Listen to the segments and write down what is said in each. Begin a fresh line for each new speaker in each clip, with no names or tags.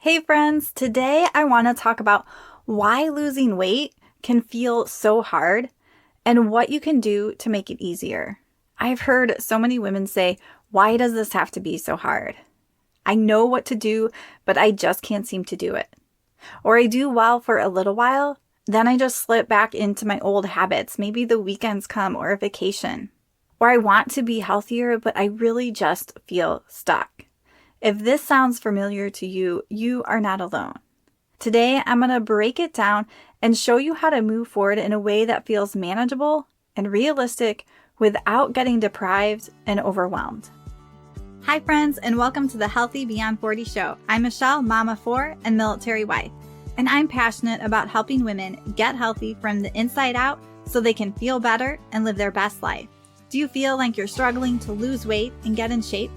Hey friends, today I want to talk about why losing weight can feel so hard and what you can do to make it easier. I've heard so many women say, why does this have to be so hard? I know what to do, but I just can't seem to do it. Or I do well for a little while, then I just slip back into my old habits. Maybe the weekends come or a vacation. Or I want to be healthier, but I really just feel stuck. If this sounds familiar to you, you are not alone. Today, I'm going to break it down and show you how to move forward in a way that feels manageable and realistic without getting deprived and overwhelmed. Hi friends, and welcome to the Healthy Beyond 40 show. I'm Michelle, mama 4 and military wife, and I'm passionate about helping women get healthy from the inside out so they can feel better and live their best life. Do you feel like you're struggling to lose weight and get in shape?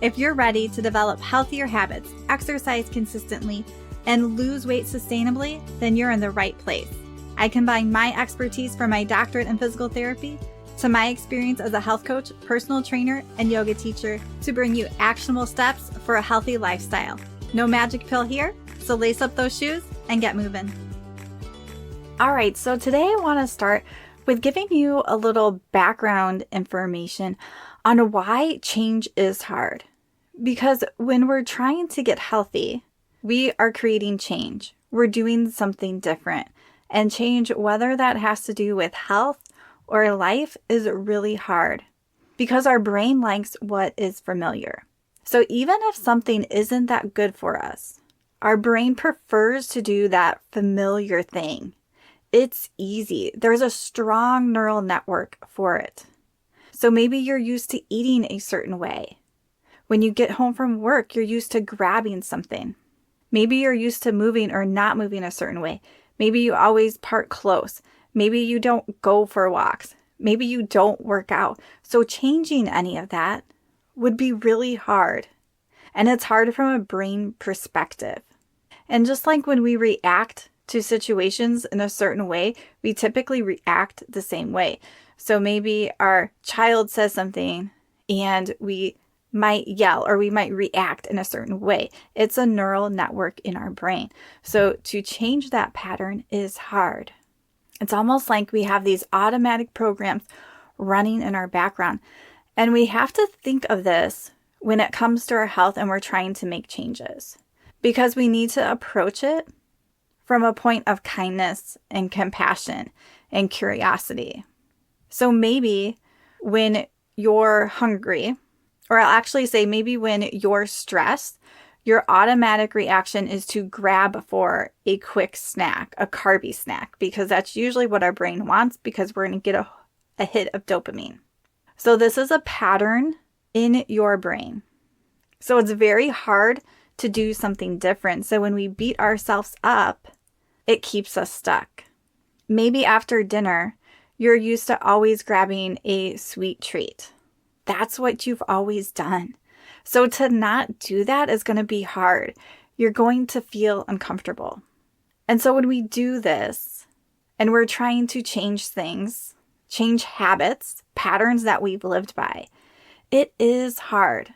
If you're ready to develop healthier habits, exercise consistently, and lose weight sustainably, then you're in the right place. I combine my expertise from my doctorate in physical therapy to my experience as a health coach, personal trainer, and yoga teacher to bring you actionable steps for a healthy lifestyle. No magic pill here, so lace up those shoes and get moving. All right, so today I want to start with giving you a little background information on why change is hard. Because when we're trying to get healthy, we are creating change. We're doing something different. And change, whether that has to do with health or life, is really hard because our brain likes what is familiar. So even if something isn't that good for us, our brain prefers to do that familiar thing. It's easy. There's a strong neural network for it. So maybe you're used to eating a certain way. When you get home from work, you're used to grabbing something. Maybe you're used to moving or not moving a certain way. Maybe you always park close. Maybe you don't go for walks. Maybe you don't work out. So changing any of that would be really hard. And it's hard from a brain perspective. And just like when we react to situations in a certain way, we typically react the same way. So maybe our child says something and we might yell or we might react in a certain way. It's a neural network in our brain. So to change that pattern is hard. It's almost like we have these automatic programs running in our background. And we have to think of this when it comes to our health and we're trying to make changes. Because we need to approach it from a point of kindness and compassion and curiosity. So maybe when you're hungry, or I'll actually say maybe when you're stressed, your automatic reaction is to grab for a quick snack, a carby snack, because that's usually what our brain wants because we're going to get a hit of dopamine. So this is a pattern in your brain. So it's very hard to do something different. So when we beat ourselves up, it keeps us stuck. Maybe after dinner, you're used to always grabbing a sweet treat. That's what you've always done. So to not do that is going to be hard. You're going to feel uncomfortable. And so when we do this and we're trying to change things, change habits, patterns that we've lived by, it is hard.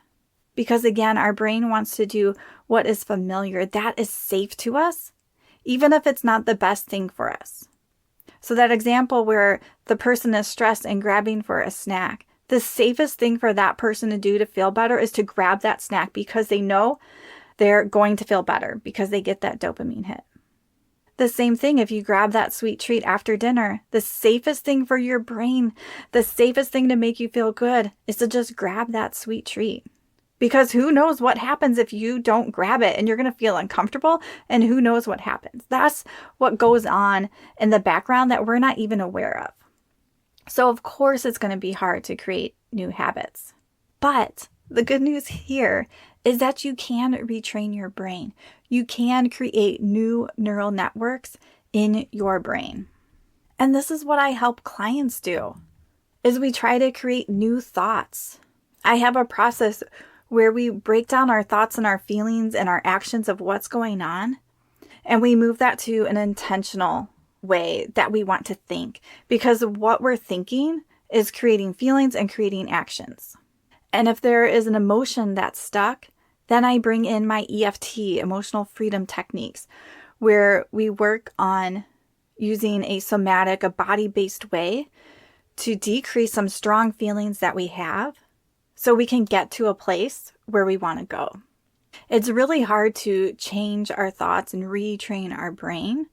Because again, our brain wants to do what is familiar, that is safe to us, even if it's not the best thing for us. So that example where the person is stressed and grabbing for a snack, the safest thing for that person to do to feel better is to grab that snack because they know they're going to feel better because they get that dopamine hit. The same thing if you grab that sweet treat after dinner, the safest thing for your brain, the safest thing to make you feel good is to just grab that sweet treat. Because who knows what happens if you don't grab it and you're going to feel uncomfortable and who knows what happens. That's what goes on in the background that we're not even aware of. So of course it's going to be hard to create new habits. But the good news here is that you can retrain your brain. You can create new neural networks in your brain. And this is what I help clients do, is we try to create new thoughts. I have a process where we break down our thoughts and our feelings and our actions of what's going on, and we move that to an intentional way that we want to think, because what we're thinking is creating feelings and creating actions. And if there is an emotion that's stuck, Then I bring in my EFT, emotional freedom techniques, where we work on using a somatic, a body-based way to decrease some strong feelings that we have so we can get to a place where we want to go. It's really hard to change our thoughts and retrain our brain,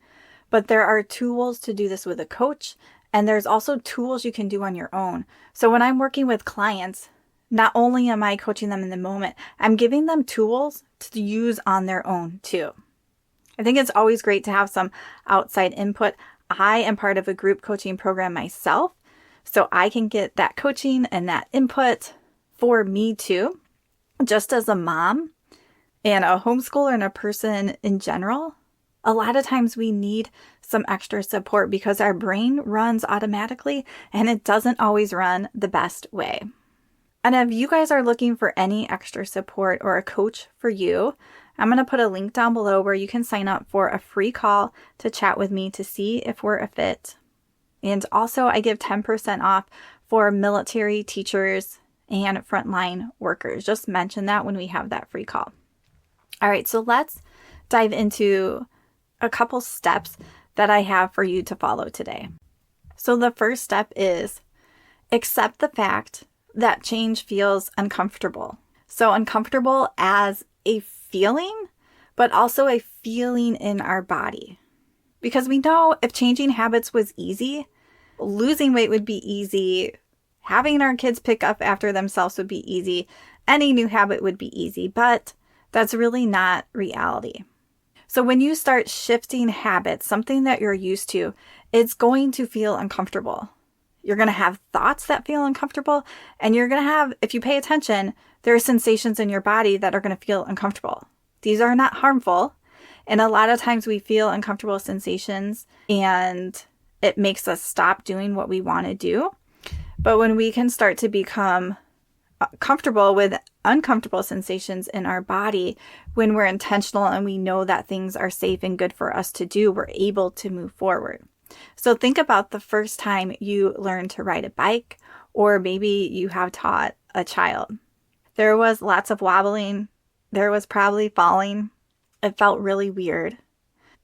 but there are tools to do this with a coach, and there's also tools you can do on your own. So when I'm working with clients, not only am I coaching them in the moment, I'm giving them tools to use on their own too. I think it's always great to have some outside input. I am part of a group coaching program myself, so I can get that coaching and that input for me too. Just as a mom and a homeschooler and a person in general, a lot of times we need some extra support because our brain runs automatically and it doesn't always run the best way. And if you guys are looking for any extra support or a coach for you, I'm going to put a link down below where you can sign up for a free call to chat with me to see if we're a fit. And also I give 10% off for military teachers and frontline workers. Just mention that when we have that free call. All right, so let's dive into a couple steps that I have for you to follow today. So the first step is accept the fact that change feels uncomfortable. So uncomfortable as a feeling, but also a feeling in our body. Because we know if changing habits was easy, losing weight would be easy, having our kids pick up after themselves would be easy, any new habit would be easy, but that's really not reality. So when you start shifting habits, something that you're used to, it's going to feel uncomfortable. You're going to have thoughts that feel uncomfortable, and you're going to have, if you pay attention, there are sensations in your body that are going to feel uncomfortable. These are not harmful, and a lot of times we feel uncomfortable sensations, and it makes us stop doing what we want to do. But when we can start to become comfortable with uncomfortable sensations in our body, when we're intentional and we know that things are safe and good for us to do, we're able to move forward. So think about the first time you learned to ride a bike, or maybe you have taught a child. There was lots of wobbling. There was probably falling. It felt really weird.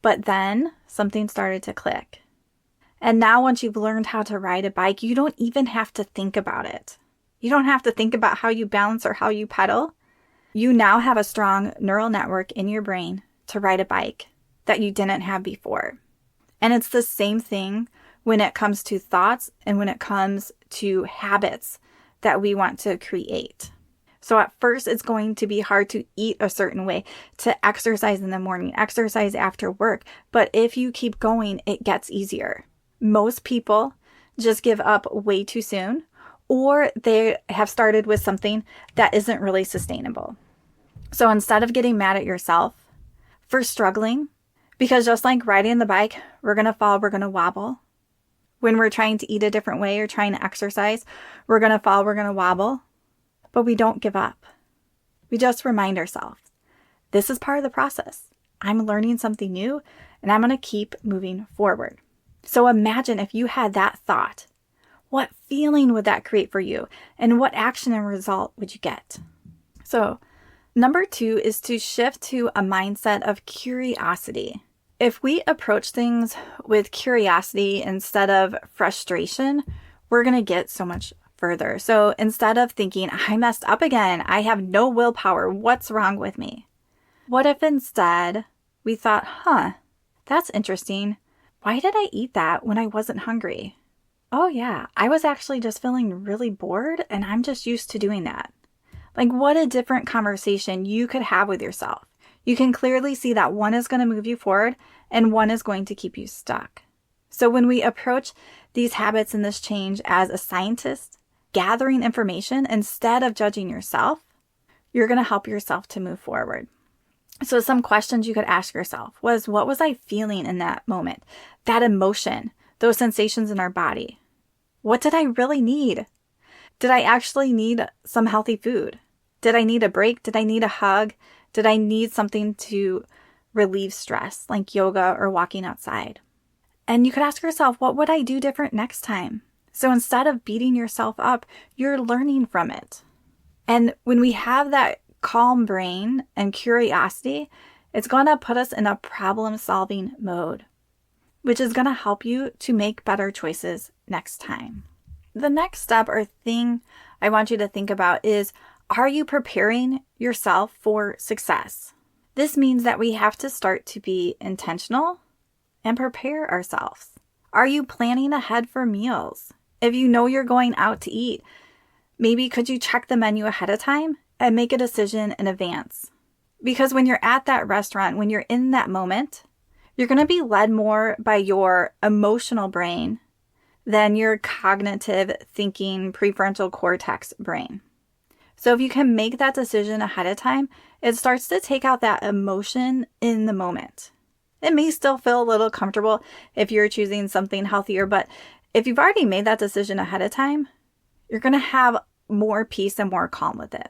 But then something started to click. And now once you've learned how to ride a bike, you don't even have to think about it. You don't have to think about how you balance or how you pedal. You now have a strong neural network in your brain to ride a bike that you didn't have before. And it's the same thing when it comes to thoughts and when it comes to habits that we want to create. So at first, it's going to be hard to eat a certain way, to exercise in the morning, exercise after work. But if you keep going, it gets easier. Most people just give up way too soon, or they have started with something that isn't really sustainable. So instead of getting mad at yourself for struggling, because just like riding the bike, we're going to fall, we're going to wobble. When we're trying to eat a different way or trying to exercise, we're going to fall, we're going to wobble. But we don't give up. We just remind ourselves, this is part of the process. I'm learning something new and I'm going to keep moving forward. So imagine if you had that thought. What feeling would that create for you? And what action and result would you get? So number 2 is to shift to a mindset of curiosity. If we approach things with curiosity instead of frustration, we're going to get so much further. So instead of thinking, I messed up again, I have no willpower, what's wrong with me? What if instead we thought, that's interesting. Why did I eat that when I wasn't hungry? Oh yeah, I was actually just feeling really bored and I'm just used to doing that. Like what a different conversation you could have with yourself. You can clearly see that one is going to move you forward and one is going to keep you stuck. So when we approach these habits and this change as a scientist, gathering information instead of judging yourself, you're going to help yourself to move forward. So some questions you could ask yourself was, what was I feeling in that moment? That emotion, those sensations in our body. What did I really need? Did I actually need some healthy food? Did I need a break? Did I need a hug? Did I need something to relieve stress, like yoga or walking outside? And you could ask yourself, what would I do different next time? So instead of beating yourself up, you're learning from it. And when we have that calm brain and curiosity, it's going to put us in a problem-solving mode, which is going to help you to make better choices next time. The next step or thing I want you to think about is, are you preparing yourself for success? This means that we have to start to be intentional and prepare ourselves. Are you planning ahead for meals? If you know you're going out to eat, maybe could you check the menu ahead of time and make a decision in advance? Because when you're at that restaurant, when you're in that moment, you're going to be led more by your emotional brain than your cognitive thinking prefrontal cortex brain. So if you can make that decision ahead of time, it starts to take out that emotion in the moment. It may still feel a little comfortable if you're choosing something healthier, but if you've already made that decision ahead of time, you're going to have more peace and more calm with it.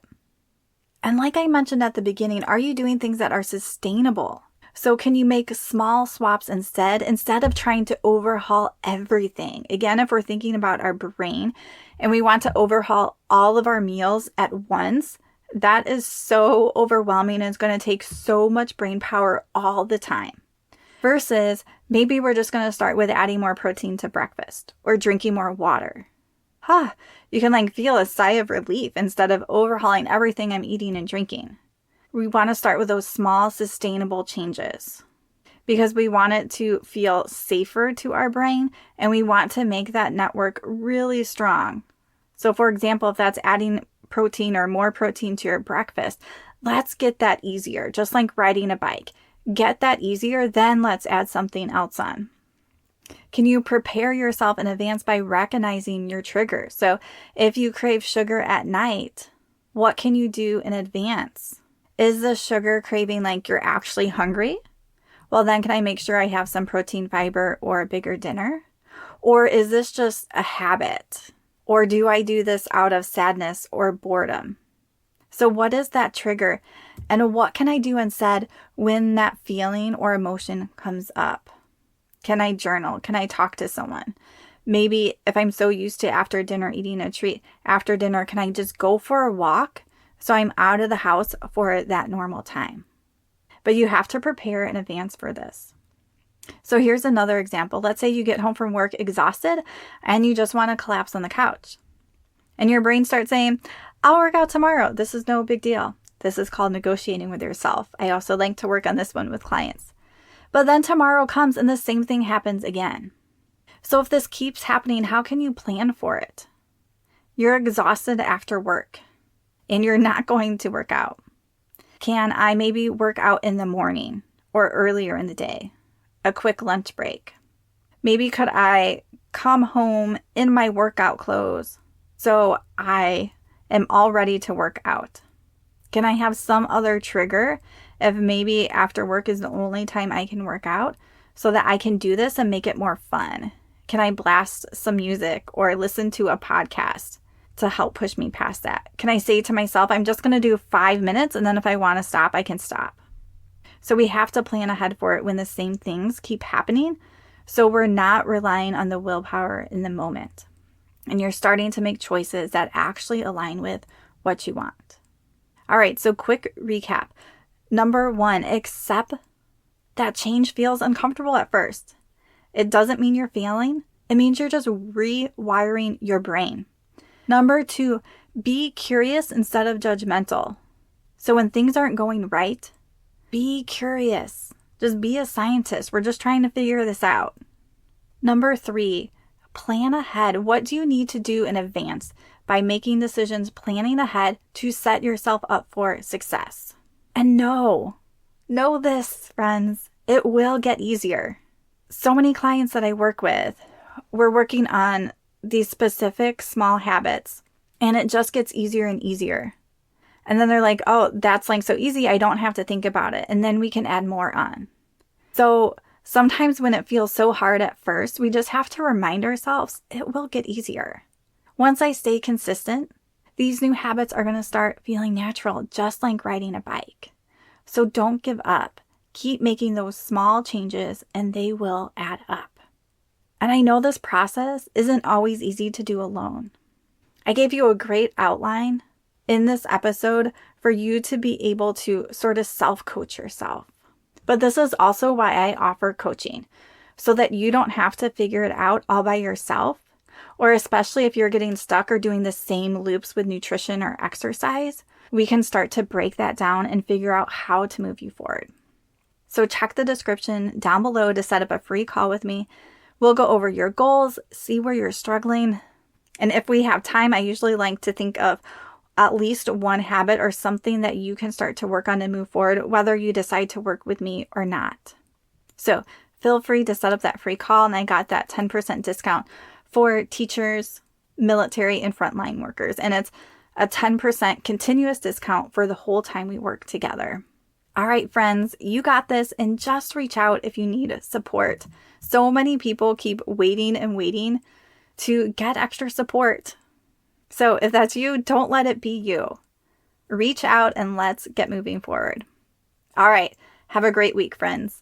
And like I mentioned at the beginning, are you doing things that are sustainable? So can you make small swaps instead of trying to overhaul everything? Again, if we're thinking about our brain and we want to overhaul all of our meals at once, that is so overwhelming and it's going to take so much brain power all the time. Versus maybe we're just going to start with adding more protein to breakfast or drinking more water. You can feel a sigh of relief instead of overhauling everything I'm eating and drinking. We want to start with those small, sustainable changes because we want it to feel safer to our brain and we want to make that network really strong. So for example, if that's adding protein or more protein to your breakfast, let's get that easier, just like riding a bike. Get that easier, then let's add something else on. Can you prepare yourself in advance by recognizing your triggers? So if you crave sugar at night, what can you do in advance? Is the sugar craving like you're actually hungry? Well, then can I make sure I have some protein, fiber, or a bigger dinner? Or is this just a habit? Or do I do this out of sadness or boredom? So what is that trigger? And what can I do instead when that feeling or emotion comes up? Can I journal? Can I talk to someone? Maybe if I'm so used to after dinner eating a treat, after dinner, can I just go for a walk so I'm out of the house for that normal time? But you have to prepare in advance for this. So here's another example. Let's say you get home from work exhausted and you just want to collapse on the couch. And your brain starts saying, I'll work out tomorrow. This is no big deal. This is called negotiating with yourself. I also like to work on this one with clients. But then tomorrow comes and the same thing happens again. So if this keeps happening, how can you plan for it? You're exhausted after work and you're not going to work out. Can I maybe work out in the morning or earlier in the day? A quick lunch break. Maybe could I come home in my workout clothes so I am all ready to work out? Can I have some other trigger if maybe after work is the only time I can work out so that I can do this and make it more fun? Can I blast some music or listen to a podcast to help push me past that? Can I say to myself, I'm just going to do 5 minutes and then if I want to stop, I can stop? So we have to plan ahead for it when the same things keep happening so we're not relying on the willpower in the moment. And you're starting to make choices that actually align with what you want. All right, so quick recap. Number 1, accept that change feels uncomfortable at first. It doesn't mean you're failing. It means you're just rewiring your brain. Number 2, be curious instead of judgmental. So when things aren't going right, be curious. Just be a scientist. We're just trying to figure this out. Number 3, plan ahead. What do you need to do in advance by making decisions, planning ahead to set yourself up for success? And know this, friends, it will get easier. So many clients that I work with, we're working on these specific small habits and it just gets easier and easier. And then they're like, oh, that's so easy. I don't have to think about it. And then we can add more on. So sometimes when it feels so hard at first, we just have to remind ourselves it will get easier. Once I stay consistent, these new habits are going to start feeling natural, just like riding a bike. So don't give up. Keep making those small changes and they will add up. And I know this process isn't always easy to do alone. I gave you a great outline in this episode for you to be able to sort of self-coach yourself. But this is also why I offer coaching, so that you don't have to figure it out all by yourself, or especially if you're getting stuck or doing the same loops with nutrition or exercise, we can start to break that down and figure out how to move you forward. So check the description down below to set up a free call with me. We'll go over your goals, see where you're struggling. And if we have time, I usually like to think of at least one habit or something that you can start to work on and move forward, whether you decide to work with me or not. So feel free to set up that free call, and I got that 10% discount for teachers, military, and frontline workers. And it's a 10% continuous discount for the whole time we work together. All right, friends, you got this, and just reach out if you need support. So many people keep waiting and waiting to get extra support. So if that's you, don't let it be you. Reach out and let's get moving forward. All right, have a great week, friends.